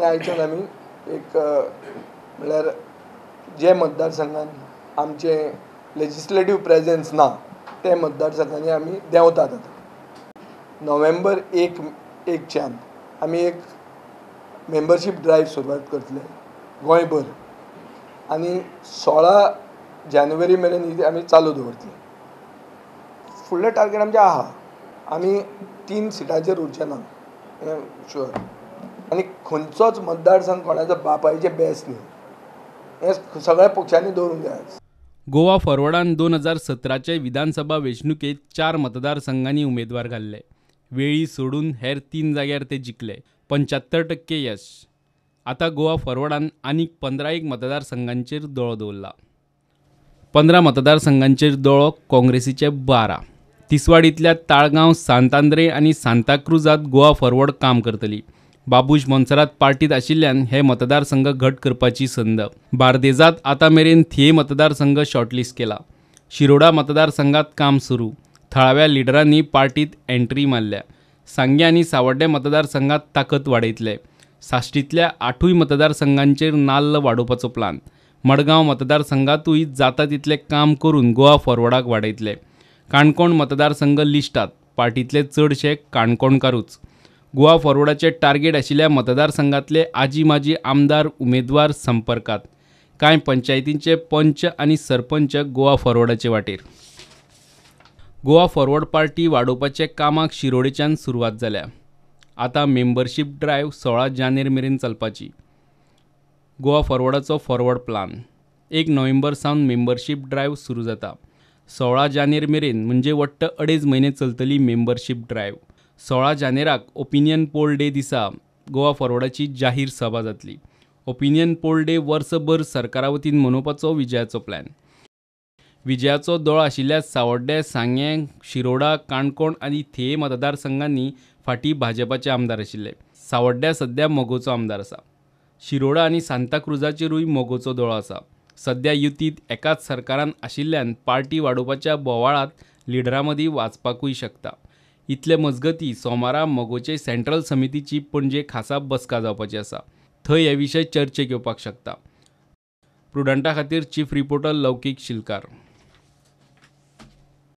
आयच्यान आमी एक म्हणल्यार जे मतदारसंघात आमचे लेजिस्लेटिव्ह प्रेझेन्स ना ते मतदारसंघांनी आमी देंवतात आतां. नोव्हेंबर 1च्यान आमी एक मेंबरशीप ड्रायव्ह सुरवात करतले गोंयभर आनी 16 जानेवारी मेरेन ही आमी चालू दवरतले. फुडलें टार्गेट आमचें आहा, आमी 3 सिटांचेर उरचे ना हें शुअर. आनी खंयचोच मतदारसंघ कोणाचो बापायचें बेस न्ही, हें सगळ्या पक्षांनी दवरूंक जाय. गोवा फॉरवर्डान 2017चे विधानसभा वेंचणुकेत 4 मतदारसंघांनी उमेदवार घाल्ले. वेळी सोडून हेर 3 जाग्यार ते जिखले. 75% यश. आता गोवा फॉरवर्डान आनीक 15 मतदारसंघांचेर दोळो दवरला. 15 मतदारसंघांचेर दोळो काँग्रेसीचे 12. तिसवाडींतल्या ताळगांव, सांतांद्रे आनी सांताक्रुजात गोवा फॉरवर्ड काम करतली. बाबूश मोन्सरात पार्टीत आशिल्ल्यान हे मतदारसंघ घट करपाची संद. बार्देजात आतां मेरेन थिये मतदारसंघ शॉर्टलिस्ट केला. शिरोडा मतदारसंघात काम सुरू. थळाव्या लिडरांनी पार्टीत एंट्री मारल्या. सांगे आनी सावड्डे मतदारसंघात ताकद वाडयतले. साश्टींतल्या 8 मतदारसंघांचेर नाल्ल वाडोवपाचो प्लान. मडगांव मतदारसंघातूय जाता तितले काम करून गोवा फॉरवर्डाक वाडयतले. काणकोण मतदारसंघ लिस्टात. पार्टींतले चडशे काणकोणकारूच. गोवा फॉरवर्डाचे टार्गेट आशिल्ल्या मतदारसंघातले आजी माजी आमदार उमेदवार संपर्कात. कांय पंचायतींचे पंच आनी सरपंच गोवा फॉरवर्डाचे वाटेर. गोवा फॉरवर्ड पार्टी वाडोवपाच्या कामाक शिरोडेच्यान सुरवात जाल्या. आतां मेंबरशीप ड्रायव्ह 16 जानेर मेरेन चलपाची. गोवा फॉरवर्डाचो फॉरवर्ड प्लान. 1 नोव्हेंबर सावन मेंबरशीप ड्रायव्ह सुरू जाता. 16 जानेर मेरेन म्हणजे वट्ट 2.5 म्हयने चलतली मेंबरशीप ड्रायव्ह. 16 जानेराक ओपिनियन पोल डे दिसा गोवा फॉरवर्डाची जाहीर सभा जातली. ओपिनियन पोल डे वर्सभर सरकारा वतीन मनोवपाचो विजयाचो प्लॅन. विजयाचो दोळो आशिल्ल्या सावड्डे, सांगे, शिरोडा, काणकोण आनी थिये मतदारसंघांनी फाटीं भाजपाचे आमदार आशिल्ले. सावड्ड्या सध्या मोगोचो आमदार आसा. शिरोडा आनी सांताक्रुजाचेरूय मोगोचो दोळो आसा. सध्या युतीत एकाच सरकारान आशिल्ल्यान पार्टी वाडोवपाच्या बोवाळांत लिडरां मदीं वाचपाकूय शकता. इतले मजगतीं सोमारा मोगोचे सेंट्रल समितीची पणजे खासा बसका जावपाची आसा. थंय हे विशय चर्चेक येवपाक शकता. प्रुडंटा खातीर चीफ रिपोर्टर लौकीक शिलकार.